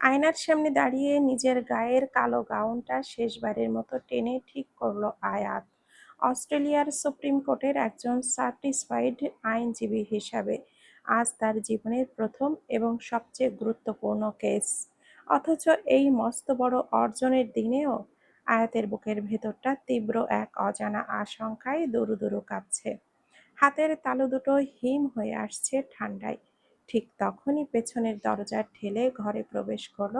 আয়নার সামনে দাঁড়িয়ে নিজের গায়ের কালো গাউনটা শেষবারের মতো টেনে ঠিক করল আয়াত। অস্ট্রেলিয়ার সুপ্রিম কোর্টের একজন সার্টিসফাইড আইনজীবী হিসাবে আজ তার জীবনের প্রথম এবং সবচেয়ে গুরুত্বপূর্ণ কেস। অথচ এই মস্ত বড় অর্জনের দিনেও আয়াতের বুকের ভেতরটা তীব্র এক অজানা আশঙ্কায় দুরু দুরু কাঁপছে। হাতের তালু দুটো হিম হয়ে আসছে ঠান্ডায়। ঠিক তখনই পেছনের দরজা ঠেলে ঘরে প্রবেশ করল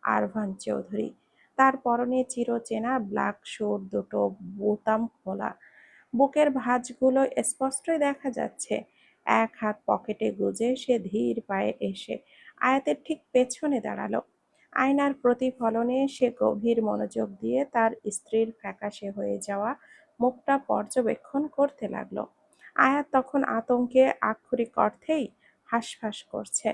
আরভান চৌধুরী। তার পরনে চিরচেনা ব্ল্যাক স্যুট, দুটো বোতাম খোলা, বুকের ভাঁজগুলো স্পষ্টই দেখা যাচ্ছে। এক হাত পকেটে গুজে সে ধীর পায়ে এসে আয়াতের ঠিক পেছনে দাঁড়ালো। আয়নার প্রতিফলনে সে গভীর মনোযোগ দিয়ে তার স্ত্রীর ফ্যাকাশে হয়ে যাওয়া মুখটা পর্যবেক্ষণ করতে লাগলো। আয়াত তখন আতঙ্কে আক্ষরিক অর্থেই হাঁসফাঁস করছে।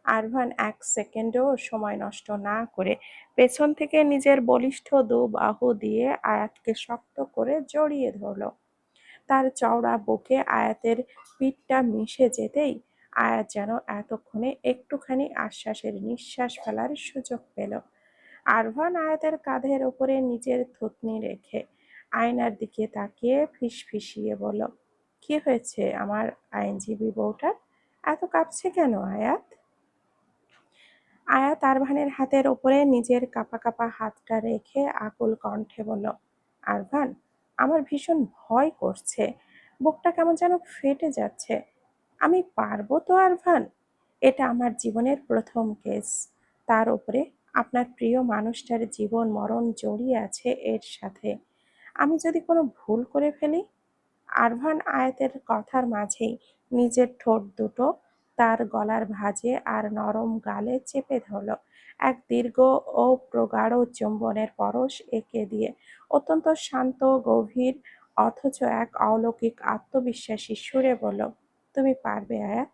আরভান এক সেকেন্ডও সময় নষ্ট না করে পেছন থেকে নিজের বলিষ্ঠ দু বাহু দিয়ে আয়াতকে শক্ত করে জড়িয়ে ধরল। তার চওড়া বুকে আয়াতের পিঠটা মিশে যেতেই আয়াত যেন এতক্ষণে একটুখানি আশ্বাসের নিঃশ্বাস ফেলার সুযোগ পেল। আরভান আয়াতের কাঁধের ওপরে নিজের থুতনি রেখে আয়নার দিকে তাকিয়ে ফিসফিসিয়ে বলল, কি হয়েছে আমার আইনজীবী বউটার? এত কাঁপছে কেন আয়াত? আয়াত আরভানের হাতের ওপরে নিজের কাঁপা কাঁপা হাতটা রেখে আকুল কণ্ঠে বলল, আরভান, আমার ভীষণ ভয় করছে। বুকটা কেমন যেন ফেটে যাচ্ছে। আমি পারবো তো আরভান? এটা আমার জীবনের প্রথম কেস। তার উপরে আপনার প্রিয় মানুষটার জীবন মরণ জড়িয়ে আছে এর সাথে। আমি যদি কোনো ভুল করে ফেলি? আরভান আয়াতের কথার মাঝেই নিজের ঠোঁট দুটো তার গলার ভাঁজে আর নরম গালে চেপে ধরল। এক দীর্ঘ ও প্রগাঢ় চুম্বনের পরশ এঁকে দিয়ে অত্যন্ত শান্ত, গভীর, অথচ এক অলৌকিক আত্মবিশ্বাসী সুরে বলল, তুমি পারবে আয়াত,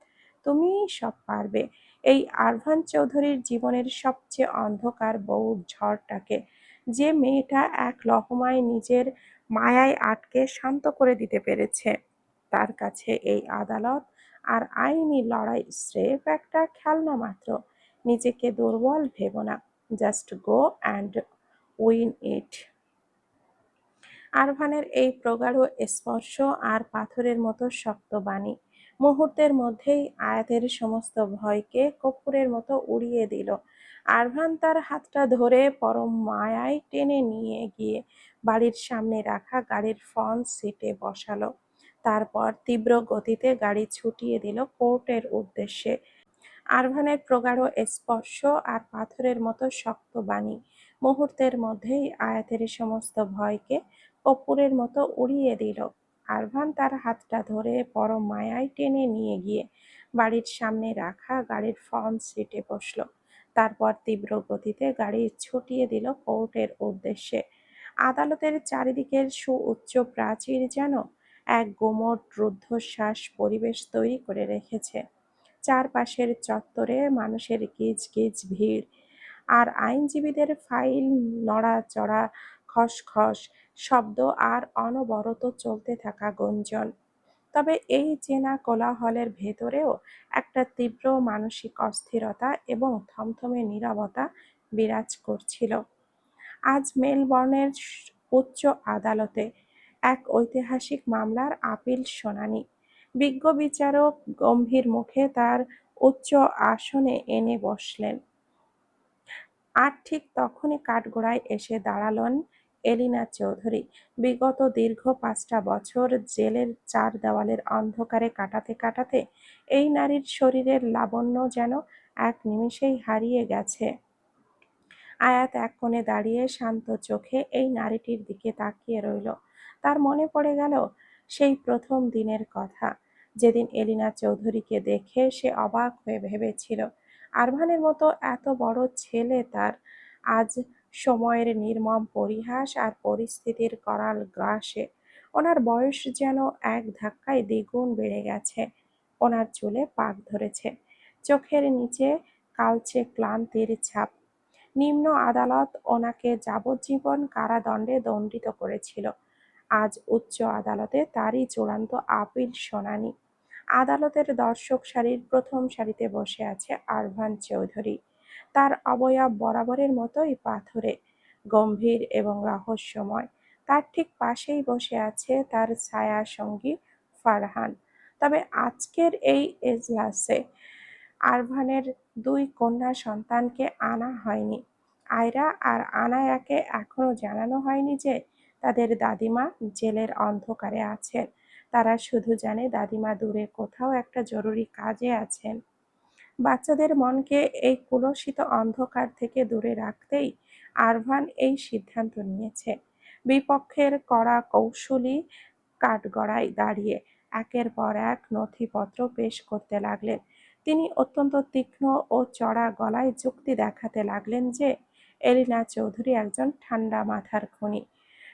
তুমিই সব পারবে। এই আরভান চৌধুরীর জীবনের সবচেয়ে অন্ধকার বউ ঝড়টাকে যে মেয়েটা এক লহমায় নিজের মায়ায় আটকে শান্ত করে দিতে পেরেছে, তার কাছে এই আদালত আর আইনি লড়াই স্রেফ একটা খেলনা মাত্র। নিজেকে দুর্বল ভেবো না, just go and win it. আরভানের এই প্রগাঢ় স্পর্শ আর পাথরের মতো শক্ত বাণী মুহূর্তের মধ্যেই আয়াতের সমস্ত ভয়কে কর্পূরের মতো উড়িয়ে দিল। আরভান তার হাতটা ধরে পরম মায়ায় টেনে নিয়ে গিয়ে বাড়ির সামনে রাখা গাড়ির ফ্রন্ট সিটে বসালো। তারপর তীব্র গতিতে গাড়ি ছুটিয়ে দিল কোর্টের উদ্দেশ্যে। আরভানের প্রগাঢ় স্পর্শ আর পাথরের মতো শক্ত বাণী মুহূর্তের মধ্যেই আয়াতের সমস্ত ভয়কে কর্পূরের মতো উড়িয়ে দিল। আরভান তার হাতটা ধরে পরম মায়ায় টেনে নিয়ে গিয়ে বাড়ির সামনে রাখা গাড়ির ফ্রন্ট সিটে বসল। তারপর তীব্র গতিতে গাড়ি ছুটিয়ে দিল কোর্টের উদ্দেশ্যে। আদালতের চারিদিকের সুউচ্চ প্রাচীর যেন এক গুমোট রুদ্ধশ্বাস পরিবেশ তৈরি করে রেখেছে। চারপাশের চত্বরে মানুষের গিজ গিজ ভিড়, আর আইনজীবীদের ফাইল নড়াচড়া, খসখস শব্দ আর অনবরত চলতে থাকা গুঞ্জন। তবে এই চেনা কোলাহলের ভেতরেও একটা তীব্র মানসিক অস্থিরতা এবং থমথমে নীরবতা বিরাজ করছিল। আজ মেলবর্নের উচ্চ আদালতে এক ঐতিহাসিক মামলার আপিল শুনানি। বিজ্ঞ বিচারক গম্ভীর মুখে তার উচ্চ আসনে এনে বসলেন। আর ঠিক তখনই কাঠগড়ায় এসে দাঁড়ালেন এলিনা চৌধুরী। বিগত দীর্ঘ ৫টা বছর জেলের চার দেওয়ালের অন্ধকারে কাটাতে কাটাতে এই নারীর শরীরের লাবণ্য যেন এক নিমেষেই হারিয়ে গেছে। আয়াত এক কোণে দাঁড়িয়ে শান্ত চোখে এই নারীটির দিকে তাকিয়ে রইল। তার মনে পড়ে গেল সেই প্রথম দিনের কথা, যেদিন এলিনা চৌধুরীকে দেখে সে অবাক হয়ে ভেবেছিল আরভানের মতো এত বড় ছেলে তার। আজ সময়ের নির্মম পরিহাস আর পরিস্থিতির করাল গ্রাসে ওনার বয়স যেন এক ধাক্কায় দ্বিগুণ বেড়ে গেছে। ওনার চুলে পাক ধরেছে, চোখের নিচে কালচে ক্লান্তির ছাপ। নিম্ন আদালত ওনাকে যাবজ্জীবন কারাদণ্ডে দণ্ডিত করেছিল। আজ উচ্চ আদালতে তারই চূড়ান্ত আপিল শুনানি। আদালতের দর্শক সারির প্রথম সারিতে বসে আছে আরভান চৌধুরী। তার অবয়ব বরাবরের মতোই পাথুরে, গম্ভীর এবং রহস্যময়। তার ঠিক পাশেই বসে আছে তার ছায়া সঙ্গী ফারহান। তবে আজকের এই এজলাসে আরভানের দুই কন্যা সন্তানকে আনা হয়নি। আয়রা আর আনায়াকে এখনো জানানো হয়নি যে তাদের দাদিমা জেলের অন্ধকারে আছেন। তারা শুধু জানে দাদিমা দূরে কোথাও একটা জরুরি কাজে আছেন। বাচ্চাদের মনকে এই কুলসিত অন্ধকার থেকে দূরে রাখতেই আরভান এই সিদ্ধান্ত নিয়েছে। বিপক্ষের কড়া কৌশলী কাঠগড়ায় দাঁড়িয়ে একের পর এক নথিপত্র পেশ করতে লাগলেন। তিনি অত্যন্ত তীক্ষ্ণ ও চড়া গলায় যুক্তি দেখাতে লাগলেন যে এলিনা চৌধুরী একজন ঠান্ডা মাথার খুনি,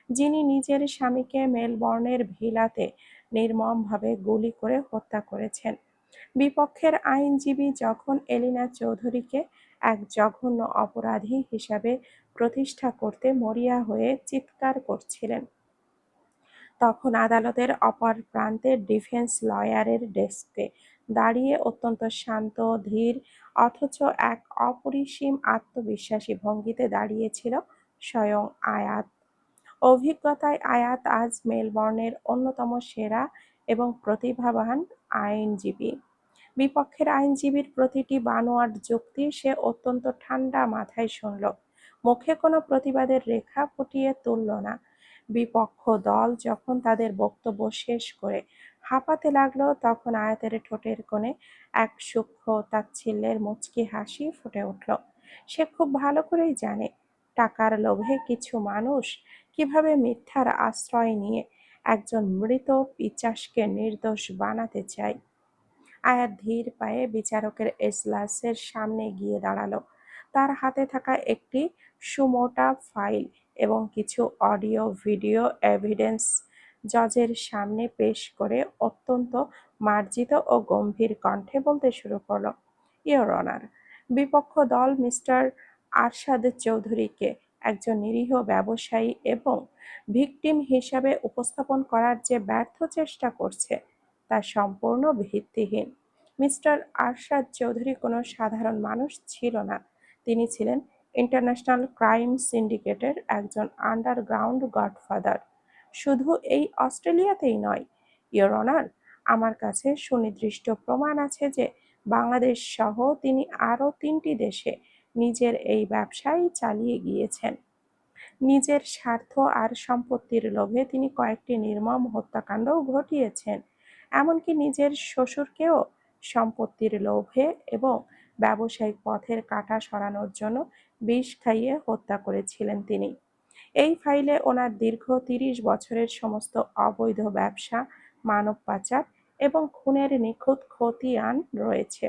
যিনি নিজের স্বামীকে মেলবর্নের ভিলাতে নির্মমভাবে গুলি করে হত্যা করেছেন। বিপক্ষের আইনজীবী যখন এলিনা চৌধুরীকে এক জঘন্য অপরাধী হিসাবে প্রতিষ্ঠা করতে মরিয়া হয়ে চিৎকার করছিলেন, তখন আদালতের অপর প্রান্তে ডিফেন্স লয়ারের ডেস্কে দাঁড়িয়ে অত্যন্ত শান্ত, ধীর অথচ এক অপরিসীম আত্মবিশ্বাসী ভঙ্গিতে দাঁড়িয়েছিল স্বয়ং আয়াত। অভিজ্ঞতায় আয়াত আজ মেলবর্নের অন্যতম সেরা এবং প্রতিভাবান আইনজীবী। বিপক্ষের আইনজীবীর প্রতিটি বানোয়াট যুক্তি সে অত্যন্ত ঠান্ডা মাথায় শুনল, মুখে কোনো প্রতিবাদের রেখা ফুটিয়ে তুলল না। বিপক্ষ দল যখন তাদের বক্তব্য শেষ করে হাঁপাতে লাগলো, তখন আয়াতের ঠোঁটের কোণে এক সূক্ষ্ম তাচ্ছিল্যের মুচকি হাসি ফুটে উঠল। সে খুব ভালো করেই জানে টাকার লোভে কিছু মানুষ কিভাবে মিথ্যার আশ্রয় নিয়ে একজন মৃত পিশাচকে নির্দোষ বানাতে চায়। আয়াত ধীর পায়ে বিচারকের এজলাসের সামনে গিয়ে দাঁড়ালো। তার হাতে থাকা একটি সুমোটা ফাইল এবং কিছু অডিও ভিডিও এভিডেন্স জজের সামনে পেশ করে অত্যন্ত মার্জিত ও গম্ভীর কণ্ঠে বলতে শুরু করলো, ইওর অনার, বিপক্ষ দল মিস্টার আরশাদ চৌধুরীকে একজন নিরীহ ব্যবসায়ী এবং ভিকটিম হিসাবে উপস্থাপন করার যে ব্যর্থ চেষ্টা করছে তা সম্পূর্ণ ভিত্তিহীন। মিস্টার আরশাদ চৌধুরী কোনো সাধারণ মানুষ ছিল না। তিনি ছিলেন ইন্টারন্যাশনাল ক্রাইম সিন্ডিকেটের একজন আন্ডারগ্রাউন্ড গডফাদার। শুধু এই অস্ট্রেলিয়াতেই নয়, ইওর অনার, আমার কাছে সুনির্দিষ্ট প্রমাণ আছে যে বাংলাদেশ সহ তিনি আরও ৩টি দেশে নিজের এই ব্যবসাই চালিয়ে গিয়েছেন। নিজের স্বার্থ আর সম্পত্তির লোভে তিনি কয়েকটি নির্মম হত্যাকাণ্ডও ঘটিয়েছেন। এমনকি নিজের শ্বশুরকেও সম্পত্তির লোভে এবং ব্যবসায়িক পথের কাঁটা সরানোর জন্য বিষ খাইয়ে হত্যা করেছিলেন তিনি। এই ফাইলে ওনার দীর্ঘ ৩০ বছরের সমস্ত অবৈধ ব্যবসা, মানব পাচার এবং খুনের নিখুঁত খতিয়ান রয়েছে।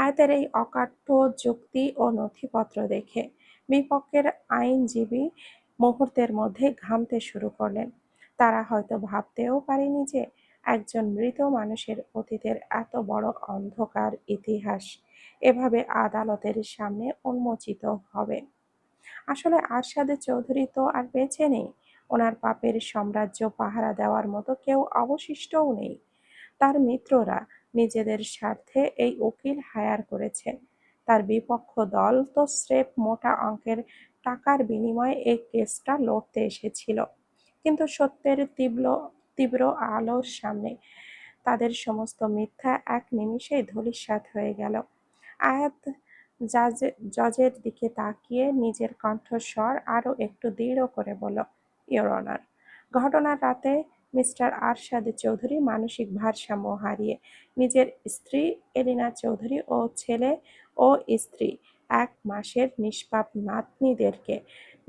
আয়াতের এই অকাট্য যুক্তি ও নথিপত্র দেখে বিপক্ষের আইনজীবী মুহূর্তের মধ্যে ঘামতে শুরু করলেন। তারা হয়তো ভাবতেও পারেনি যে একজন মৃত মানুষের অতীতের এত বড় অন্ধকার ইতিহাস এভাবে আদালতের সামনে উন্মোচিত হবে। আসলে আরশাদ চৌধুরী তো আর বেঁচে নেই। ওনার পাপের সাম্রাজ্য পাহারা দেওয়ার মতো কেউ অবশিষ্টও নেই। তার মিত্ররা নিজেদের স্বার্থে এই উকিল হায়ার করেছেন। তার বিপক্ষ দল তো স্রেফ মোটা অঙ্কের টাকার বিনিময়ে এই কেসটা লড়তে এসেছিল। কিন্তু সত্যের তীব্র তীব্র আলোর সামনে তাদের সমস্ত মিথ্যা এক নিমিষেই ধূলিসাৎ হয়ে গেল। আয়াত জজের দিকে তাকিয়ে নিজের কণ্ঠস্বর আরও একটু দৃঢ় করে বলল, ইওর অনার, ঘটনার রাতে মিস্টার আরশাদ চৌধুরী মানসিক ভারসাম্য হারিয়ে নিজের স্ত্রী এলিনা চৌধুরী ও ছেলে ও স্ত্রী ১ মাসের নিষ্পাপ নাতনিদেরকে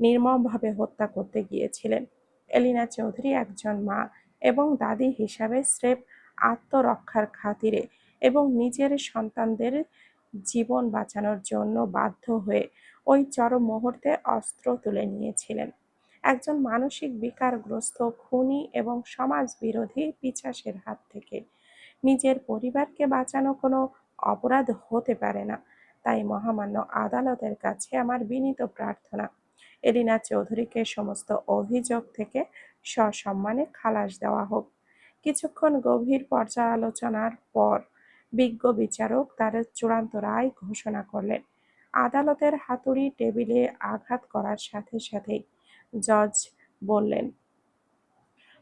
নির্মমভাবে হত্যা করতে গিয়েছিলেন। এলিনা চৌধুরী একজন মা এবং দাদি হিসাবে স্রেফ আত্মরক্ষার খাতিরে এবং নিজের সন্তানদের জীবন বাঁচানোর জন্য বাধ্য হয়ে ওই চরম মুহূর্তে অস্ত্র তুলে নিয়েছিলেন। একজন মানসিক বিকারগ্রস্ত খুনি এবং সমাজবিরোধী পিশাচের হাত থেকে নিজের পরিবারকে বাঁচানো কোনো অপরাধ হতে পারে না। তাই মহামান্য আদালতের কাছে আমার বিনীত প্রার্থনা, এলিনা চৌধুরীকে সমস্ত অভিযোগ থেকে সসম্মানে খালাস দেওয়া হোক। কিছুক্ষণ গভীর পর্যালোচনার পর বিজ্ঞ বিচারক তার চূড়ান্ত রায় ঘোষণা করলেন। আদালতের হাতুড়ি টেবিলে আঘাত করার সাথে সাথেই জজ বললেন,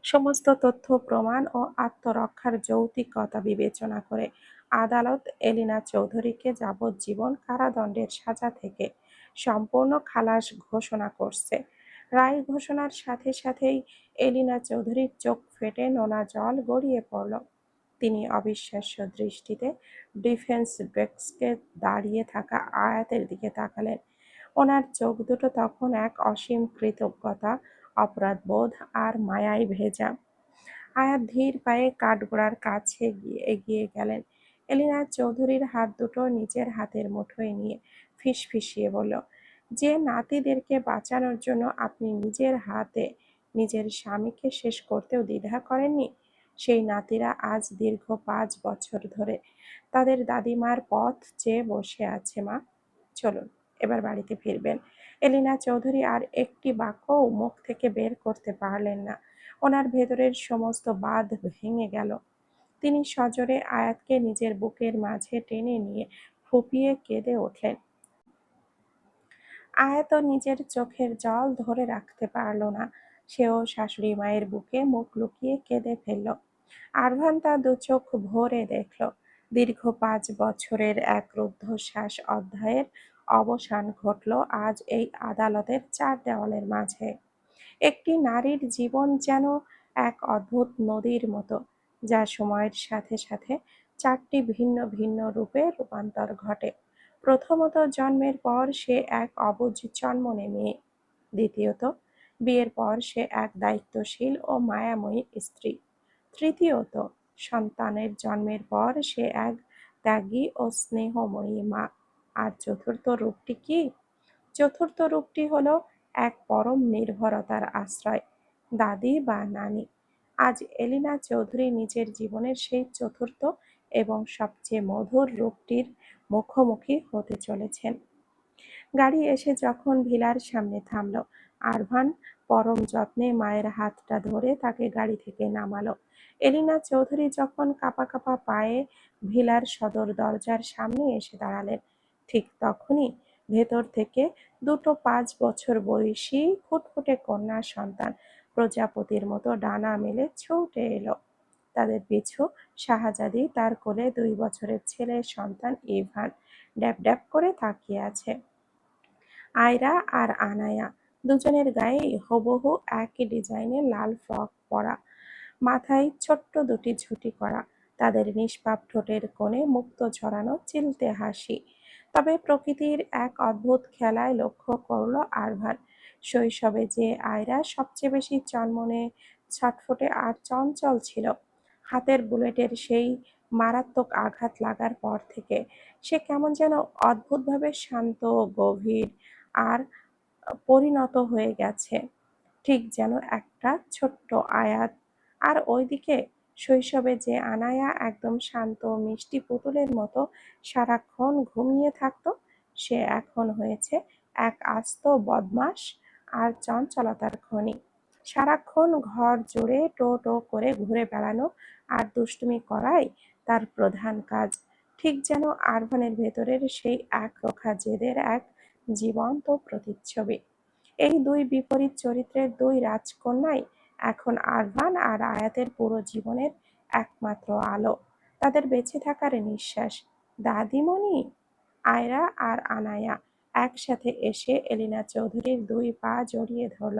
সমস্ত তথ্য প্রমাণ ও আত্মরক্ষার যৌক্তিকতা বিবেচনা করে আদালত এলিনা চৌধুরীকে যাবজ্জীবন কারাদণ্ডের সাজা থেকে সম্পূর্ণ খালাস ঘোষণা করছে। রায় ঘোষণার সাথে সাথেই এলিনা চৌধুরীর চোখ ফেটে নোনা জল গড়িয়ে পড়ল। তিনি অবিশ্বাস্য দৃষ্টিতে ডিফেন্স ডেস্কে দাঁড়িয়ে থাকা আয়াতের দিকে তাকালেন। ওনার চোখ দুটো তখন এক অসীম কৃতজ্ঞতা, অপরাধবোধ আর মায়ায় ভেজা। আয়াত ধীর পায়ে কাঠগড়ার কাছে এগিয়ে গেলেন। এলিনা চৌধুরীর হাত দুটো নিজের হাতের মুঠোয় নিয়ে ফিসফিসিয়ে বলল, যে নাতিদেরকে বাঁচানোর জন্য আপনি নিজের হাতে নিজের স্বামীকে শেষ করতেও দ্বিধা করেননি, সেই নাতিরা আজ দীর্ঘ 5 বছর ধরে তাদের দাদিমার পথ চেয়ে বসে আছে। মা, চলুন এবার বাড়িতে ফিরবেন। এলিনা চৌধুরী আর একটি বাক্যও মুখ থেকে বের করতে পারলেন না। ওনার ভেতরের সমস্ত বাঁধ ভেঙে গেল। তিনি সজোরে আয়াতকে নিজের বুকের মাঝে টেনে নিয়ে ফুঁপিয়ে কেঁদে উঠলেন। আয়াতও নিজের চোখের জল ধরে রাখতে পারল না। সেও শাশুড়ি মায়ের বুকে মুখ লুকিয়ে কেঁদে ফেলল। আরভান তার দুচোখ ভরে দেখল দীর্ঘ 5 বছরের এক রুদ্ধশ্বাস অধ্যায়ের অবসান ঘটল আজ এই আদালতের 4 দেওয়ালের মাঝে। একটি নারীর জীবন যেন এক অদ্ভুত নদীর মতো, যা সময়ের সাথে সাথে 4টি ভিন্ন ভিন্ন রূপে রূপান্তর ঘটে। প্রথমত, জন্মের পর সে এক অবুঝ জন্মনে মেয়ে। দ্বিতীয়ত, বিয়ের পর সে এক দায়িত্বশীল ও মায়াময়ী স্ত্রী। তৃতীয়ত, সন্তানের জন্মের পর সে এক ত্যাগী ও স্নেহময়ী মা। আর চতুর্থ রূপটি কি? চতুর্থ রূপটি হলো এক পরম নির্ভরতার আশ্রয়, দাদি বা নানি। আজ এলিনা চৌধুরী নিজের জীবনের সেই চতুর্থ এবং সবচেয়ে মধুর রূপটির মুখোমুখি হতে চলেছেন। গাড়ি এসে যখন ভিলার সামনে থামল, আরভান পরম যত্নে মায়ের হাতটা ধরে তাকে গাড়ি থেকে নামালো। এলিনা চৌধুরী যখন কাঁপা কাঁপা পায়ে ভিলার সদর দরজার সামনে এসে দাঁড়ালেন, ঠিক তখনই ভেতর থেকে দুটো 5 বছর বয়সী ফুটফুটে কন্যা সন্তান প্রজাপতির মতো ডানা মেলে ছুটে এলো। তাদের পিছু শাহজাদি, তার কোলে 2 বছরের ছেলে সন্তান ইভান ড্যাব ড্যাব করে তাকিয়ে আছে। আয়রা আর আনায়া দুজনের গায়েই হুবহু একই ডিজাইনের লাল ফ্রক পরা, মাথায় ছোট্ট দুটি ঝুঁটি করা, তাদের নিষ্পাপ ঠোঁটের কোণে মুক্ত ঝরানো চিলতে হাসি। তবে প্রকৃতির এক অদ্ভুত খেলায় লক্ষ্য করল আরভান, শৈশবে যে আয়রা সবচেয়ে বেশি চনমনে, ছটফটে আর চঞ্চল ছিল, হাতের বুলেটের সেই মারাত্মক আঘাত লাগার পর থেকে সে কেমন যেন অদ্ভুতভাবে শান্ত, গভীর আর পরিণত হয়ে গেছে, ঠিক যেন একটা ছোট্ট আয়াত। আর ওইদিকে শৈশবে যে আনায়া একদম শান্ত মিষ্টি পুতুলের মতো সারাক্ষণ ঘুমিয়ে থাকতো, সে এখন হয়েছে এক আস্ত বদমাশ আর চঞ্চলতার খনি। সারাক্ষণ ঘর জুড়ে টো টো করে ঘুরে বেড়ানো আর দুষ্টুমি করাই তার প্রধান কাজ, ঠিক যেন আরভানের ভেতরের সেই একরোখা জেদের এক জীবন্ত প্রতিচ্ছবি। এই দুই বিপরীত চরিত্রের দুই রাজকন্যাই এখন আরভান আর আয়াতের পুরো জীবনের একমাত্র আলো, তাদের বেঁচে থাকার নিঃশ্বাস। দাদিমণি! আয়রা আর আনায়া একসাথে এসে এলিনা চৌধুরীর 2 পা জড়িয়ে ধরল।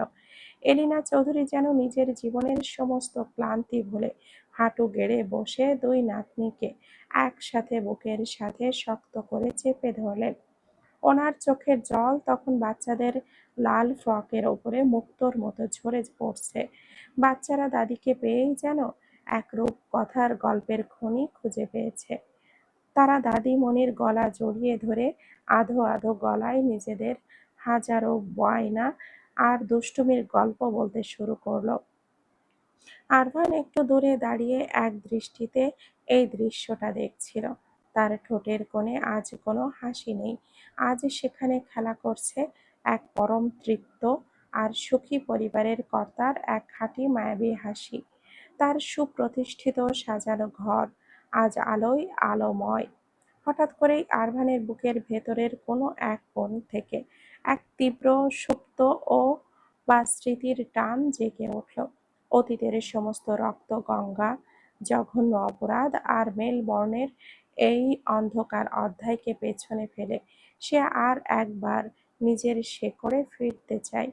এলিনা চৌধুরী যেন নিজের জীবনের সমস্ত ক্লান্তি ভুলে হাঁটু গেড়ে বসে 2 নাতনিকে একসাথে বুকের সাথে শক্ত করে চেপে ধরলেন। ওনার চোখের জল তখন বাচ্চাদের লাল ফ্রকের ওপরে মুক্তোর মতো ঝরে পড়ছে। বাচ্চারা দাদিকে পেয়েই যেন এক রূপকথার গল্পের খনি খুঁজে পেয়েছে। তারা দাদিমণির গলা জড়িয়ে ধরে আধো আধো গলায় নিজেদের হাজারো বায়না আর দুষ্টুমির গল্প বলতে শুরু করলো। আরভান একটু দূরে দাঁড়িয়ে এক দৃষ্টিতে এই দৃশ্যটা দেখছিল। তার ঠোঁটের কোণে আজ কোনো হাসি নেই। আজ সেখানে খেলা করছে এক পরম তৃপ্ত আর সুখী পরিবারের কর্তার এক খাঁটি মায়াবী হাসি। তার সুপ্রতিষ্ঠিত সাজানো ঘর আজ আলোয় আলোময়। হঠাৎ করেই আরভানের বুকের ভেতরের কোনো এক কোণ থেকে এক তীব্র সুপ্ত ও বা স্মৃতির টান জেগে উঠল। অতীতের সমস্ত রক্ত গঙ্গা, জঘন্য অপরাধ আর মেলবর্নের এই অন্ধকার অধ্যায়কে পেছনে ফেলে সে আর একবার নিজের শেকড়ে ফিরতে চায়।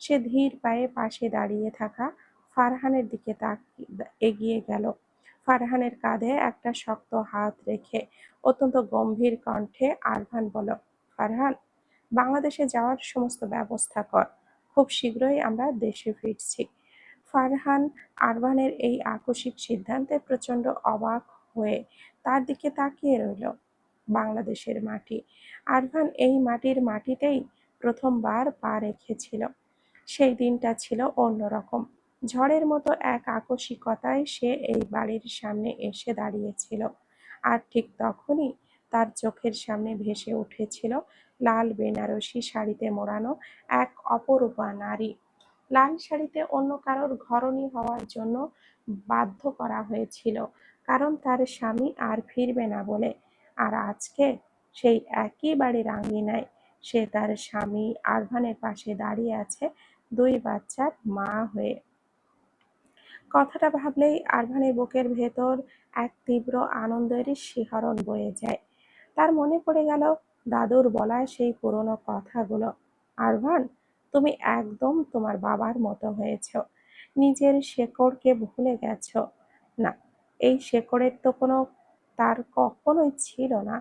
সে ধীর পায়ে পাশে দাঁড়িয়ে থাকা ফারহানের দিকে এগিয়ে গেল। ফারহানের কাঁধে একটা শক্ত হাত রেখে অত্যন্ত গম্ভীর কণ্ঠে আরভান বলল, ফারহান, বাংলাদেশে যাওয়ার সমস্ত ব্যবস্থা কর। খুব শীঘ্রই আমরা দেশে ফিরছি। ফারহান আরভানের এই আকস্মিক সিদ্ধান্তে প্রচণ্ড অবাক হয়ে তার দিকে তাকিয়ে রইল। বাংলাদেশের মাটি। আরভান এই মাটিতেই প্রথমবার পা রেখেছিল। সেই দিনটা ছিল অন্যরকম। ঝড়ের মতো এক আকস্মিকতায় সে এই বাড়ির সামনে এসে দাঁড়িয়েছিল। আর ঠিক তখনই তার চোখের সামনে ভেসে উঠেছিল লাল বেনারসি শাড়িতে মোড়ানো এক অপরূপা নারী। লাল শাড়িতে অন্য কারোর ঘরণী হওয়ার জন্য বাধ্য করা হয়েছিল, কারণ তার স্বামী আর ফিরবে না বলে। আর আজকে সেই একই বাড়ির আঙিনায় সে তার স্বামী আরভানের পাশে দাঁড়িয়ে আছে, দুই বাচ্চার মা হয়ে। কথাটা ভাবলেই আরভানের বুকের ভেতর এক তীব্র আনন্দের শিহরণ বয়ে যায়। তার মনে পড়ে গেল দাদুর বলা সেই পুরনো কথাগুলো। আরভান, তুমি একদম তোমার বাবার মতো হয়েছ। নিজের শেকড়কে ভুলে গেছ। না, এই শেকড়ের তো তার কখনোই ছিল না।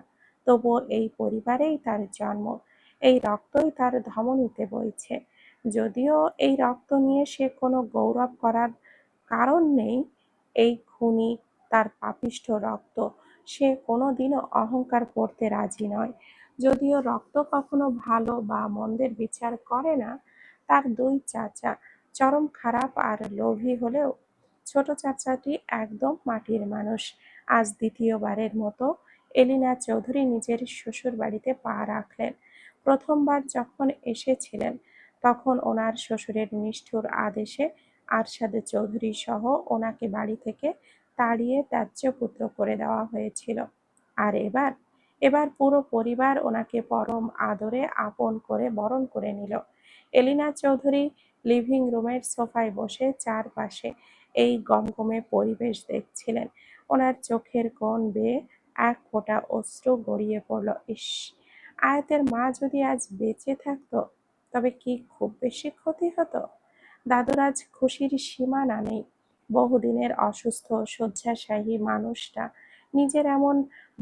তবুও এই পরিবারেই তার জন্ম, এই রক্তই তার ধমনীতে বইছে। যদিও এই রক্ত নিয়ে সে কোনো গৌরব করার কারণ নেই, এই খুনি, তার পাপিষ্ঠ রক্ত, সে কোনোদিনও অহংকার করতে রাজি নয়। যদিও রক্ত কখনো ভালো বা মন্দের বিচার করে না। তার দুই চাচা চরম খারাপ আর লোভী হলেও ছোট চাচাটি একদম মাটির মানুষ। আজ দ্বিতীয়বারের মতো এলিনা চৌধুরী নিজের শ্বশুর বাড়িতে পা রাখলেন। প্রথমবার যখন এসেছিলেন তখন ওনার শ্বশুরের নিষ্ঠুর আদেশে আরশাদ চৌধুরী সহ ওনাকে বাড়ি থেকে তাড়িয়ে ত্যায্যপুত্র করে দেওয়া হয়েছিল। আর এবার পুরো পরিবার ওনাকে পরম আদরে আপন করে বরণ করে নিল। এলিনা চৌধুরী লিভিং রুমের সোফায় বসে চারপাশে এই গমগমে পরিবেশ দেখছিলেন। ওনার চোখের কোণ বেয়ে এক ফোঁটা অশ্রু গড়িয়ে পড়ল। ইস, আয়াতের মা যদি আজ বেঁচে থাকতো তবে কি খুব বেশি ক্ষতি হতো। দাদুর আজ খুশির সীমানা নেই। বহুদিনের অসুস্থ শয্যাশায়ী মানুষটা নিজের এমন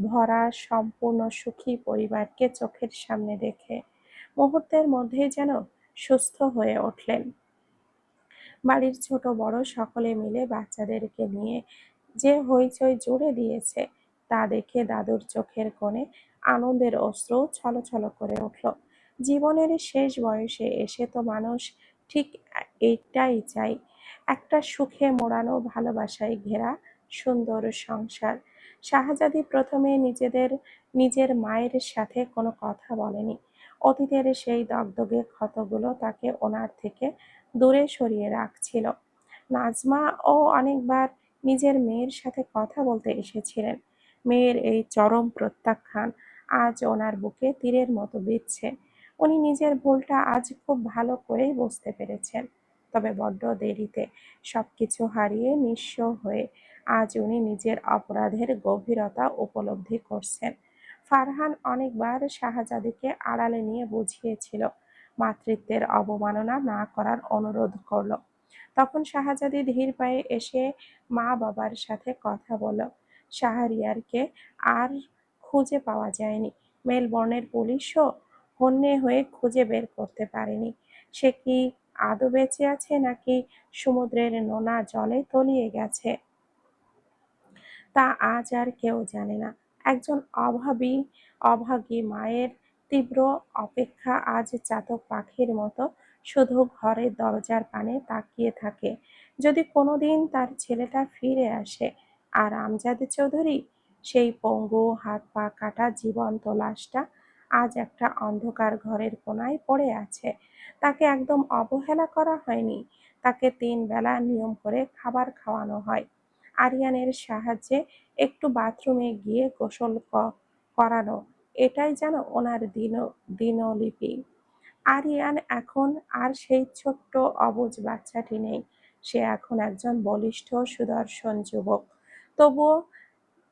ভরা সম্পূর্ণ সুখী পরিবারকে চোখের সামনে দেখে মুহূর্তের মধ্যেই যেন সুস্থ হয়ে উঠলেন। বাড়ির ছোট বড় সকলে মিলে বাচ্চাদেরকে নিয়ে যে হইচই জুড়ে দিয়েছে তা দেখে দাদুর চোখের কোণে আনন্দের অশ্রু ছলছল করে উঠল। জীবনের শেষ বয়সে এসে তো মানুষ ঠিক এইটাই চাই, একটা সুখে মোড়ানো ভালোবাসায় ঘেরা সুন্দর সংসার। শাহজাদি প্রথমে নিজের মায়ের সাথে কোনো কথা বলেনি। অতীতের সেই দগদগে ক্ষতগুলো তাকে ওনার থেকে দূরে সরিয়ে রাখছিল। নাজমাও অনেকবার নিজের মেয়ের সাথে কথা বলতে এসেছিলেন। মেয়ের এই চরম প্রত্যাখ্যান আজ ওনার বুকে তীরের মতো বিঁধছে। উনি নিজের ভুলটা আজ খুব ভালো করেই বুঝতে পেরেছেন, তবে বড্ড দেরিতে। সবকিছু হারিয়ে নিঃস্ব হয়ে আজ উনি নিজের অপরাধের গভীরতা উপলব্ধি করছেন। ফারহান অনেকবার শাহজাদিকে আড়ালে নিয়ে বুঝিয়েছিল, মাতৃত্বের অবমাননা না করার অনুরোধ করল। তখন শাহজাদি ধীর পায়ে এসে মা বাবার সাথে কথা বলল। শাহরিয়ারকে আর খুঁজে পাওয়া যায়নি। মেলবোর্নের পুলিশও হন্যে হয়ে খুঁজে বের করতে পারেনি। সে কি আদৌ বেঁচে আছে নাকি সমুদ্রের নোনা জলে তলিয়ে গেছে তা আজ আর কেউ জানে না। একজন অভাগী মায়ের তীব্র অপেক্ষা আজ চাতক পাখির মতো শুধু ঘরের দরজার পানে তাকিয়ে থাকে, যদি কোনোদিন তার ছেলেটা ফিরে আসে। আর আমজাদ চৌধুরী, সেই পঙ্গু হাত পা কাটা জীবন্ত লাশটা আজ একটা অন্ধকার ঘরের কোনায় পড়ে আছে। তাকে একদম অবহেলা করা হয়নি, তাকে 3 বেলা নিয়ম করে খাবার খাওয়ানো হয়। আরিয়ানের সাহায্যে একটু বাথরুমে গিয়ে গোসল করানো, এটাই যেন ওনার দিনলিপি। আরিয়ান এখন আর সেই ছোট্ট অবুঝ বাচ্চাটি নেই। সে এখন একজন বলিষ্ঠ সুদর্শন যুবক। তবুও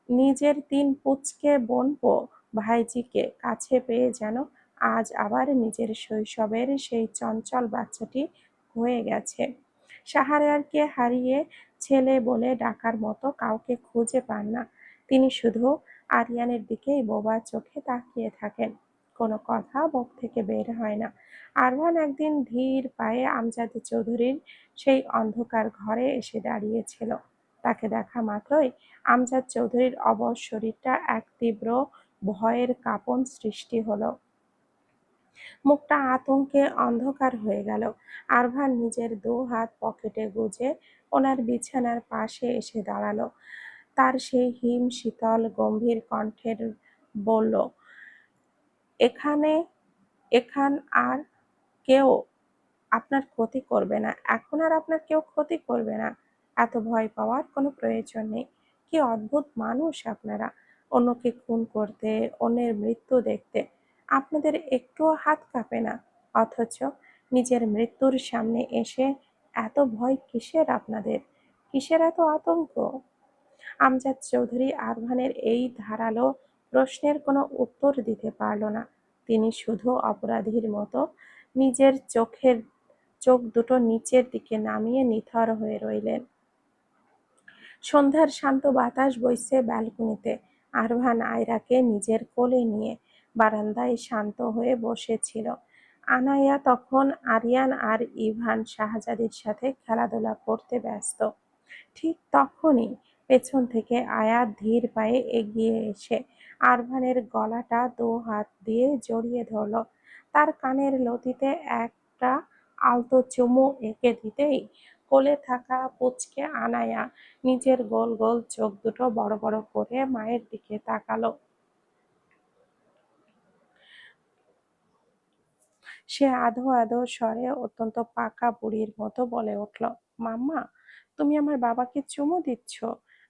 নিজের ৩ পুচকে বোনপো ভাইঝিকে কাছে পেয়ে যেন আজ আবার নিজের শৈশবের সেই চঞ্চল বাচ্চাটি হয়ে গেছে। শাহরিয়ারকে হারিয়ে ছেলে বলে ডাকার মতো কাউকে খুঁজে পান না। তিনি শুধু আরিয়ানের দিকেই বোবা চোখে তাকিয়ে থাকেন। কোনো কথা মুখ থেকে বের হয় না। আরমান একদিন ধীর পায়ে আমজাদ চৌধুরীর সেই অন্ধকার ঘরে এসে দাঁড়িয়েছিল। তাকে দেখা মাত্রই আমজাদ চৌধুরীর অবশ শরীরটা এক তীব্র ভয়ের কাঁপন সৃষ্টি হলো। মুখটা আতঙ্কে অন্ধকার হয়ে গেল। আরভান নিজের ২ হাত পকেটে গুজে ওনার বিছানার পাশে এসে দাঁড়ালো। তার সেই হিম শীতল গম্ভীর কণ্ঠের বলল, এখানে এখান আর কেউ আপনার ক্ষতি করবে না। এখন আর আপনার কেউ ক্ষতি করবে না। এত ভয় পাওয়ার কোনো প্রয়োজন নেই। কি অদ্ভুত মানুষ আপনারা! অন্যকে খুন করতে, অন্যের মৃত্যু দেখতে আপনাদের একটুও হাত কাঁপে না। অথচ নিজের মৃত্যুর সামনে এসে এত ভয় কিসের আপনাদের? কিসের এত আতঙ্ক? আমজাদ চৌধুরী আরমানের এই ধারালো প্রশ্নের কোনো উত্তর দিতে পারল না। তিনি শুধু অপরাধীর মতো নিজের চোখ দুটো নিচের দিকে নামিয়ে নিথর হয়ে রইলেন। সন্ধ্যার শান্ত বাতাস বইছে ব্যালকনিতে। আরভান আয়রাকে নিজের কোলে নিয়ে বারান্দায় শান্ত হয়ে বসেছিল। আনায়া তখন আরিয়ান আর ইভান শাহজাদির সাথে খেলাধুলা করতে ব্যস্ত। ঠিক তখনই পেছন থেকে আয়াত ধীর পায়ে এগিয়ে এসে আরভানের গলাটা ২ হাত দিয়ে জড়িয়ে ধরল। তার কানের লতিতে একটা আলতো চুমু এঁকে দিতেই কোলে থাকা পুচকে আনায়া নিজের গোল গোল চোখ দুটো বড় বড় করে মায়ের দিকে তাকালো। সে আধো আধো স্বরে অত্যন্ত পাকা বুড়ির মতো বলে উঠল, মাম্মা, তুমি আমার বাবাকে চুমু দিচ্ছ?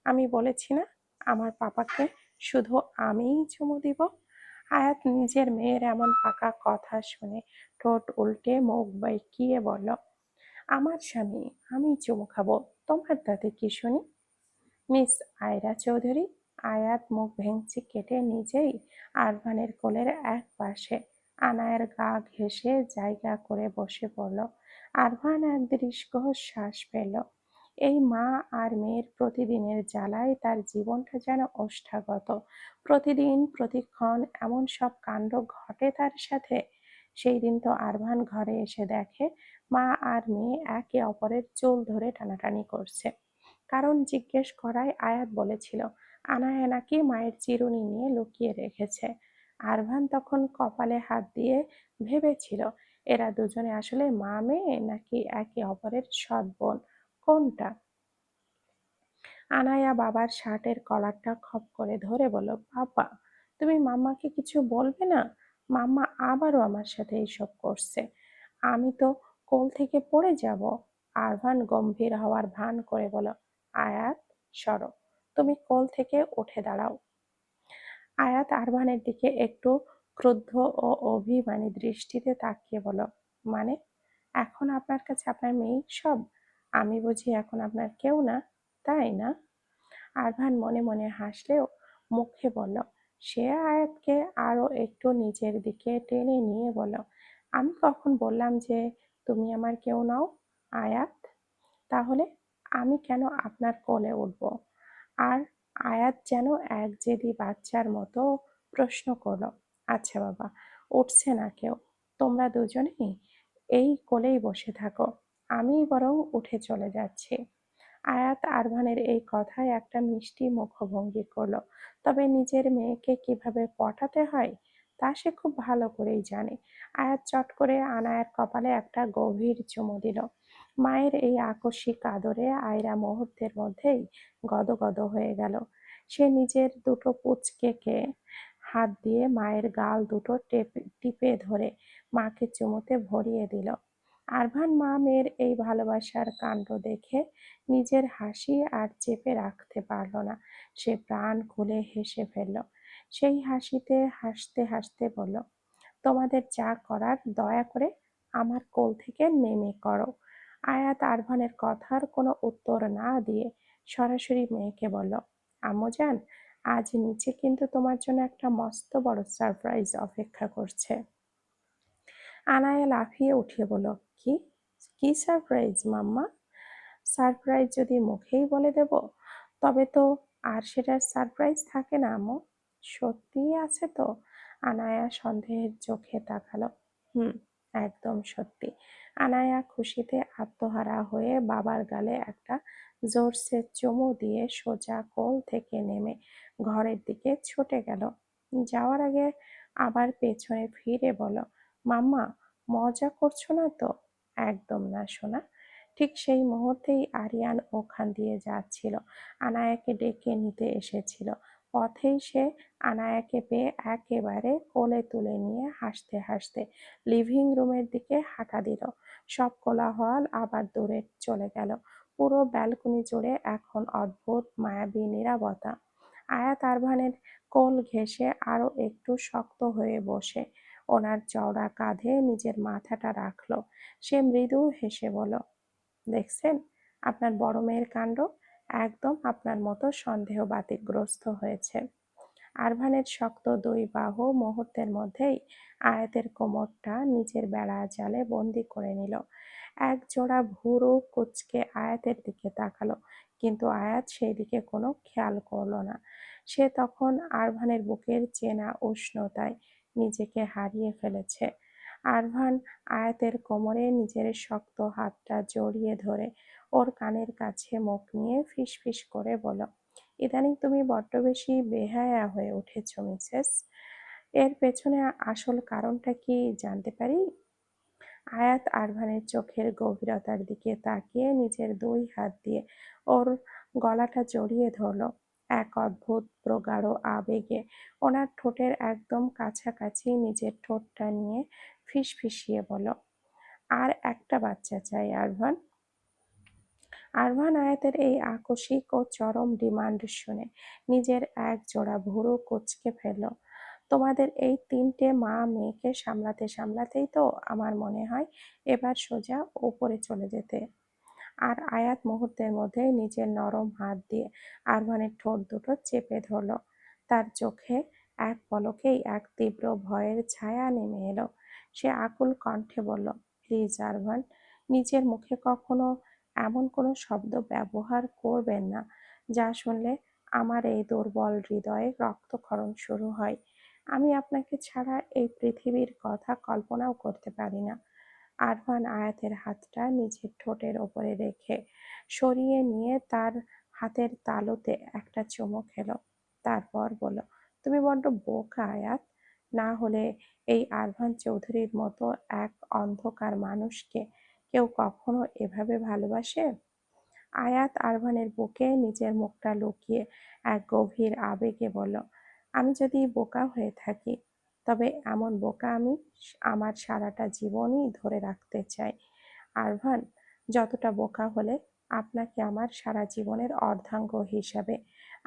আমি বলেছি না আমার পাপাকে শুধু আমিই চুমু দিব? আয়াত নিজের মেয়ের এমন পাকা কথা শুনে ঠোঁট উল্টে মুখ বেঁকিয়ে বলল, আমার স্বামী, আমি চুমু খাবো, তোমার তাতে কি শুনি? মিস আয়রা চৌধুরী। আয়াত মুখ ভেঙচি কেটে নিজেই আরভানের কোলের এক পাশে আনায়ের গা ঘেঁষে জায়গা করে বসে পড়ল। আরভান এক দীর্ঘ শ্বাস ফেলল। এই মা আর মেয়ের প্রতিদিনের জ্বালায় তার জীবনটা যেন ওষ্ঠাগত। প্রতিদিন প্রতিক্ষণ এমন সব কাণ্ড ঘটে তার সাথে। সেই দিন তো আরভান ঘরে এসে দেখে মা আর মেয়ে একে অপরের চুল ধরে টানাটানি করছে। কারণ জিজ্ঞেস করায় আয়াত বলেছিল আনায়া নাকি মায়ের চিরুনি নিয়ে লুকিয়ে রেখেছে। আরভান তখন কপালে হাত দিয়ে ভেবেছিল এরা দুজনে আসলে মা মেয়ে নাকি একে অপরের সৎ বোন, কোনটা? আনায়া বাবার শার্টের কলারটা খপ করে ধরে বলল, বাবা, তুমি মাম্মাকে কিছু বলবে না? মাম্মা আবারও আমার সাথে এইসব করছে। আমি তো কোল থেকে পড়ে যাব। আরভান গম্ভীর হওয়ার ভান করে বলল, আয়াত, সরো, তুমি কোল থেকে উঠে দাঁড়াও। আয়াত আরভানের দিকে একটু ক্রুদ্ধ ও অভিমানী দৃষ্টিতে তাকিয়ে বলল, মানে এখন আপনার কাছে আপনার মেয়েই সব? আমি বুঝি এখন আপনার কেউ না, তাই না? আরভান মনে মনে হাসলেও মুখে বলল, সে আয়াতকে আরো একটু নিজের দিকে টেনে নিয়ে বলল, আমি কখন বললাম যে তুমি আমার কেউ নাও আয়াত? তাহলে আমি কেন আপনার কোলে উঠব? আর আয়াত যেন এক জেদি বাচ্চার মতো প্রশ্ন করলো, আচ্ছা বাবা, উঠছে না কেউ, তোমরা দুজনেই এই কোলেই বসে থাকো, আমি বরং উঠে চলে যাচ্ছি। আয়াত আরভানের এই কথায় একটা মিষ্টি মুখভঙ্গি করলো। তবে নিজের মেয়েকে কিভাবে পটাতে হয় তা সে খুব ভালো করেই জানে। আয়াত চট করে আনায়ার কপালে একটা গভীর চুমু দিল। মায়ের এই আকস্মিক আদরে আয়রা মুহূর্তের মধ্যেই গদগদ হয়ে গেল। সে নিজের দুটো পুচকেকে হাত দিয়ে মায়ের গাল দুটো টিপে ধরে মাকে চুমুতে ভরিয়ে দিল। আরভান মা মেয়ের এই ভালোবাসার কাণ্ড দেখে নিজের হাসি আর চেপে রাখতে পারল না। সে প্রাণ খুলে হেসে ফেলল। সেই হাসিতে হাসতে হাসতে বলল, তোমাদের যা করার দয়া করে আমার কোল থেকে নেমে করো। আয়াত আরভানের কথার কোনো উত্তর না দিয়ে সরাসরি মেয়েকে বলল, আম্মু জান, আজ নিচে কিন্তু তোমার জন্য একটা মস্ত বড় সারপ্রাইজ অপেক্ষা করছে। আনায়া লাফিয়ে উঠে বলল, কি? কি সারপ্রাইজ মাম্মা? সারপ্রাইজ যদি মুখেই বলে দেব তবে তো আর সেটার সারপ্রাইজ থাকে না আম্মু। সত্যিই আছে তো? আনায়া সন্দেহের চোখে তাকালো। হুম, একদম সত্যি। আনায়া খুশিতে আত্মহারা হয়ে বাবার গালে একটা জোরসে চুমু দিয়ে সোজা কোল থেকে নেমে ঘরের দিকে ছুটে গেল। যাওয়ার আগে আবার পেছনে ফিরে বলল, মাম্মা, মজা করছো না তো? একদম না সোনা। ঠিক সেই মুহূর্তেই আরিয়ান ওখান দিয়ে যাচ্ছিল, আনায়াকে ডেকে নিতে এসেছিল। পথেই সে আনায়াকে পেয়ে একেবারে কোলে তুলে নিয়ে হাসতে হাসতে লিভিং রুমের দিকে হাঁটা দিল। সব কোলাহল আবার দূরে চলে গেল। পুরো ব্যালকনি জুড়ে এখন অদ্ভুত মায়াবী নীরবতা। আয়াত আরভানের কোল ঘেঁষে আরো একটু শক্ত হয়ে বসে ওনার চওড়া কাঁধে নিজের মাথাটা রাখলো। সে মৃদু হেসে বলল, দেখছেন আপনার বড় মেয়ের কাণ্ড? একদম আপনার মতো সন্দেহ বাতিকগ্রস্ত হয়েছে। আরভানের শক্ত দুই বাহু মুহূর্তের মধ্যেই আয়াতের কোমরটা নিজের বেড়া জালে বন্দি করে নিল। এক জোড়া ভুরু কুঁচকে আয়াতের দিকে তাকালো, কিন্তু আয়াত সেই দিকে কোনো খেয়াল করলো না। সে তখন আরভানের বুকের চেনা উষ্ণতায় নিজেকে হারিয়ে ফেলেছে। আরভান আয়াতের কোমরে নিজের শক্ত হাতটা জড়িয়ে ধরে ওর কানের কাছে মুখ নিয়ে ফিসফিস করে বলল, ইদানিং তুমি বড্ড বেশি বেহায়া হয়ে উঠেছ মিসেস। এর পেছনে আসল কারণটা কি জানতে পারি? আয়াত আরভানের চোখের গভীরতার দিকে তাকিয়ে নিজের দুই হাত দিয়ে ওর গলাটা জড়িয়ে ধরল। এক অদ্ভুত প্রগাঢ় আবেগে ওনার ঠোঁটের একদম কাছাকাছি নিজের ঠোঁটটা নিয়ে ফিসফিসিয়ে বলল, আর একটা বাচ্চা চাই আরভান। আরভান আয়াতের এই আকস্মিক ও চরম ডিমান্ড শুনে নিজের এক জোড়া ভুরু কুঁচকে ফেলল। তোমাদের এই তিনটে মা মেয়েকে সামলাতে সামলাতেই তো আমার মনে হয় এবার সোজা ওপরে চলে যেতে। আর আয়াত মুহূর্তের মধ্যে নিজের নরম হাত দিয়ে আরভানের ঠোঁট দুটো চেপে ধরল। তার চোখে এক পলকেই এক তীব্র ভয়ের ছায়া নেমে এলো। সে আকুল কণ্ঠে বলল, প্লিজ আরভান, নিজের মুখে কখনো এমন কোনো শব্দ ব্যবহার করবেন না যা শুনলে আমার এই দুর্বল হৃদয়ে রক্তক্ষরণ শুরু হয়। আমি আপনাকে ছাড়া এই পৃথিবীর কথা কল্পনাও করতে পারি না। আরফান আয়াতের হাতটা নিজের ঠোঁটের ওপরে রেখে সরিয়ে নিয়ে তার হাতের তালুতে একটা চুমু খেলো। তারপর বলল, তুমি বড্ড বোকা আয়াত। না হলে এই আরফান চৌধুরীর মতো এক অন্ধকার মানুষকে কেউ কখনো এভাবে ভালোবাসে? আয়াত আরভানের বুকে নিজের মুখটা লুকিয়ে এক গভীর আবেগে বলল, আমি যদি বোকা হয়ে থাকি তবে এমন বোকা আমি আমার সারাটা জীবনই ধরে রাখতে চাই। আরভান, যতটা বোকা হলে আপনাকে আমার সারা জীবনের অর্ধাঙ্গ হিসাবে,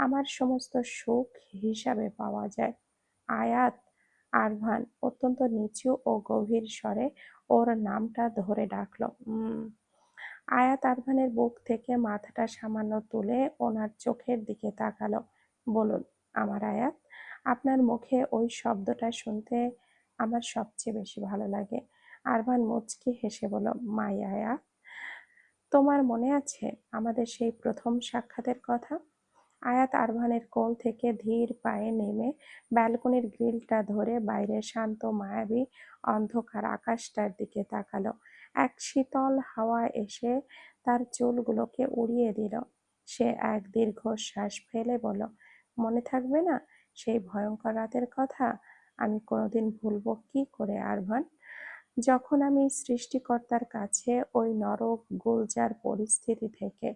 আমার সমস্ত সুখ হিসাবে পাওয়া যায়। আয়াত। আরভান অত্যন্ত নিচু ও গভীর স্বরে ওর নামটা ধরে ডাকলো। আয়াত আরভানের বুক থেকে মাথাটা সামান্য তুলে ওনার চোখের দিকে তাকালো। বলুন আমার আয়াত, আপনার মুখে ওই শব্দটা শুনতে আমার সবচেয়ে বেশি ভালো লাগে। আরভান মুচকি হেসে বলল, মাই আয়াত, তোমার মনে আছে আমাদের সেই প্রথম সাক্ষাতের কথা? আয়াত আরভানের কোল থেকে ধীর পায়ে নেমে ব্যালকনির গ্রিলটা ধরে বাইরের শান্ত মায়াবী অন্ধকার আকাশটার দিকে তাকালো। এক শীতল হাওয়া এসে তার চুলগুলোকে উড়িয়ে দিল। সে এক দীর্ঘশ্বাস ফেলে বলল, মনে থাকবে না সেই ভয়ঙ্কর রাতের কথা? আমি কোনোদিন ভুলবো কি করে আরভান? যখন আমি সৃষ্টিকর্তার কাছে ওই নরক গুলজার পরিস্থিতি থেকে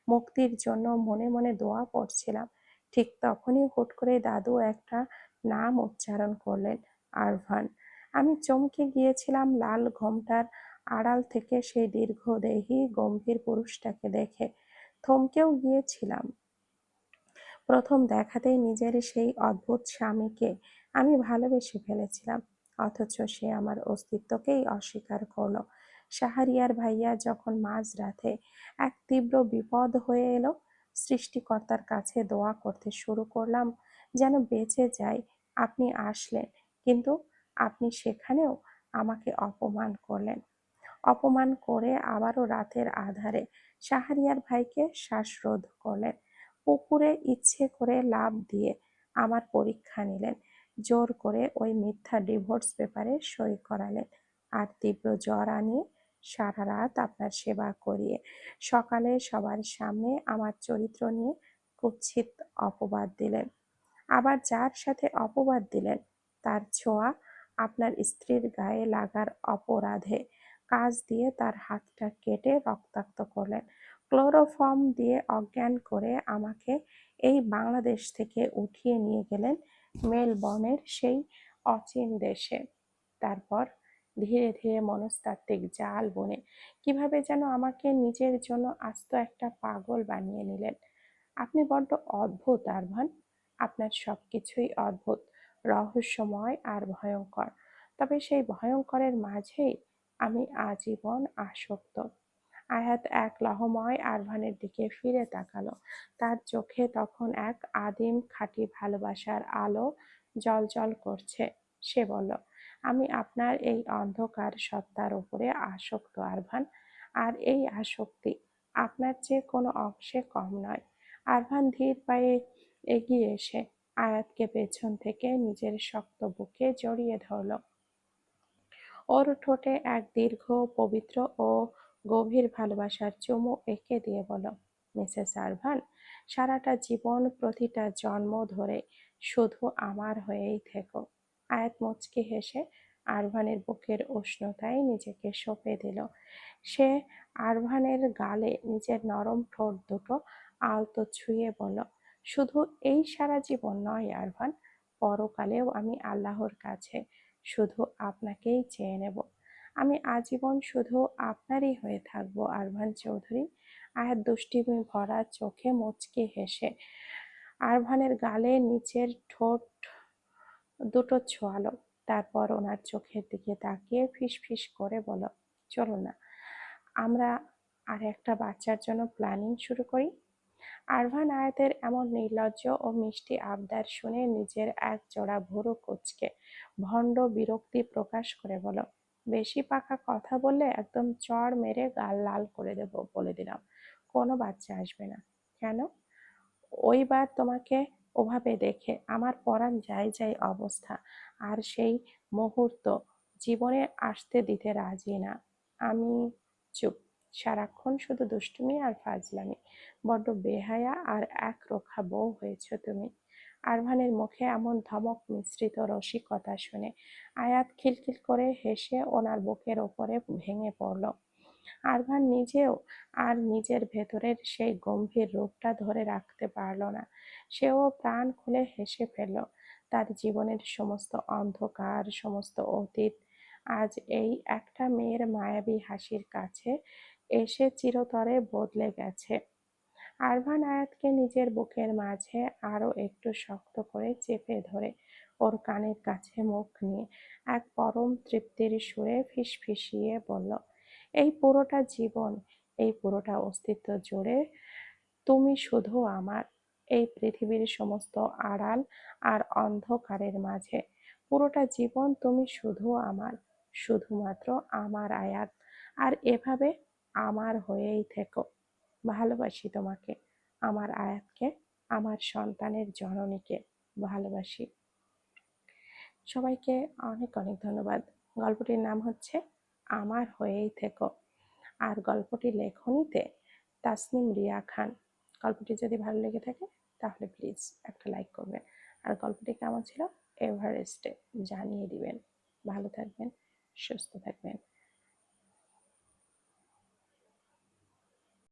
মুক্তির জন্য মনে মনে দোয়া পড়ছিলাম, ঠিক তখনই হুট করে দাদু একটা নাম উচ্চারণ করলেন, আরভান। আমি চমকে গিয়েছিলাম লাল ঘোমটার আড়াল থেকে সেই দীর্ঘদেহী গম্ভীর পুরুষটাকে দেখে থমকেও গিয়েছিলাম। প্রথম দেখাতেই নিজের সেই অদ্ভুত স্বামীকে আমি ভালোবেসে ফেলেছিলাম, অথচ সে আমার অস্তিত্বকেই অস্বীকার করলো। শাহরিয়ার ভাইয়া যখন মাঝরাতে এক তীব্র বিপদ হয়ে এলো, সৃষ্টিকর্তার কাছে দোয়া করতে শুরু করলাম যেন বেঁচে যাই। আপনি আসলেন, কিন্তু আপনি সেখানেও আমাকে অপমান করলেন। অপমান করে আবারও রাতের আঁধারে শাহরিয়ার ভাইকে শ্বাসরোধ করলেন। পুকুরে ইচ্ছে করে লাফ দিয়ে আমার পরীক্ষা নিলেন। জোর করে ওই মিথ্যা ডিভোর্স পেপারে সই করালেন। আর তীব্র জ্বর আনিয়ে সারা রাত আপনার সেবা করিয়ে সকালে সবার সামনে আমার চরিত্র নিয়ে কুৎসিত অপবাদ দিলেন। আবার যার সাথে অপবাদ দিলেন তার ছোঁয়া আপনার স্ত্রীর গায়ে লাগার অপরাধে কাঁচ দিয়ে তার হাতটা কেটে রক্তাক্ত করলেন। ক্লোরোফর্ম দিয়ে অজ্ঞান করে আমাকে এই বাংলাদেশ থেকে উঠিয়ে নিয়ে গেলেন মেলবর্নের সেই অচিন দেশে। তারপর ধীরে ধীরে মনস্তাত্ত্বিক জাল বুনে কিভাবে যেন আমাকে নিজের জন্য আস্ত একটা পাগল বানিয়ে নিলেন। আপনি বড্ড অদ্ভুত আরভান। আপনার সবকিছুই অদ্ভুত, রহস্যময় আর ভয়ঙ্কর। তবে সেই ভয়ঙ্করের মাঝেই আমি আজীবন আসক্ত। আয়াত এক লহমায় আরভানের দিকে ফিরে তাকালো। তার চোখে তখন এক আদিম খাঁটি ভালোবাসার আলো জ্বলজ্বল করছে। সে বলল, আমি আপনার এই অন্ধকার সত্তার উপরে আসক্ত আরভান। আর এই আসক্তি আপনার চেয়ে কোনো অংশে কম নয়। আরভান ধীর পায়ে এগিয়ে এসে আয়াতকে পেছন থেকে নিজের শক্ত বুকে জড়িয়ে ধরল। ওর ঠোঁটে এক দীর্ঘ, পবিত্র ও গভীর ভালোবাসার চুমু এঁকে দিয়ে বলল, মিসেস আরভান, সারাটা জীবন প্রতিটা জন্ম ধরে শুধু আমার হয়েই থেকো। আয়াত মুচকি হেসে আরভানের বুকের উষ্ণতায় নিজেকে সঁপে দিল। সে আরভানের গালে নিজের নরম ঠোঁট দুটো আলতো ছুঁয়ে বলল, শুধু এই সারা জীবন নয় আরভান, পরকালেও আমি আল্লাহর কাছে শুধু আপনাকেই চেয়ে নেব। আমি আজীবন শুধু আপনারই হয়ে থাকবো আরভান চৌধুরী। আয়াত দুষ্টিমি ভরা চোখে মুচকি হেসে আরভানের গালে নিচের ঠোঁট দুটো ছোঁয়ালো। তারপর ওনার চোখের দিকে তাকিয়ে ফিসফিস করে বলল, চলো না, আমরা আর একটা বাচ্চার জন্য প্ল্যানিং শুরু করি। আরভান আয়াতের এমন নির্লজ্জ ও মিষ্টি আবদার শুনে নিজের এক জোড়া ভুরু কুঁচকে ভণ্ড বিরক্তি প্রকাশ করে বলল, বেশি পাকা কথা বললে একদম চড় মেরে গাল লাল করে দেব, বলে দিলাম। কোনো বাচ্চা আসবে না। কেন? ওইবার তোমাকে ওভাবে দেখে আমার পরাণ যাই যাই অবস্থা, আর সেই মুহূর্ত জীবনে আসতে দিতে রাজি না আমি। চুপ। সারাক্ষণ শুধু দুষ্টুমি আর ফাজলামি। বড্ড বেহায়া আর একরোখা বউ হয়েছ তুমি। আরভানের মুখে এমন ধমক মিশ্রিত রসিকতা শুনে আয়াত খিলখিল করে হেসে ওনার বুকের ওপরে ভেঙে পড়ল। আরভান নিজেও আর নিজের ভেতরের সেই গম্ভীর রূপটা ধরে রাখতে পারল না। সেও প্রাণ খুলে হেসে ফেলল। তার জীবনের সমস্ত অন্ধকার, সমস্ত অতীত আজ এই একটা মেয়ের মায়াবী হাসির কাছে এসে চিরতরে বদলে গেছে। আরভান আয়াতকে নিজের বুকের মাঝে আরো একটু শক্ত করে চেপে ধরে ওর কানের কাছে মুখ নিয়ে এক পরম তৃপ্তির সুরে ফিসফিসিয়ে বলল, এই পুরোটা জীবন, এই পুরোটা অস্তিত্ব জুড়ে তুমি শুধু আমার। এই পৃথিবীর সমস্ত আড়াল আর অন্ধকারের মাঝে পুরোটা জীবন তুমি শুধু আমার, শুধুমাত্র আমার আয়াত। আর এভাবে আমার হয়েই থেকো। ভালোবাসি তোমাকে, আমার আয়াতকে, আমার সন্তানের জননীকে ভালোবাসি। সবাইকে অনেক অনেক ধন্যবাদ। গল্পটির নাম হচ্ছে আমার হয়েই থেকো। আর গল্পটি লেখনীতে তাসনিম রিয়া খান। গল্পটি যদি ভালো লেগে থাকে তাহলে প্লিজ একটা লাইক করবেন। আর গল্পটি কেমন ছিল এভারেস্টে জানিয়ে দিবেন। ভালো থাকবেন, সুস্থ থাকবেন।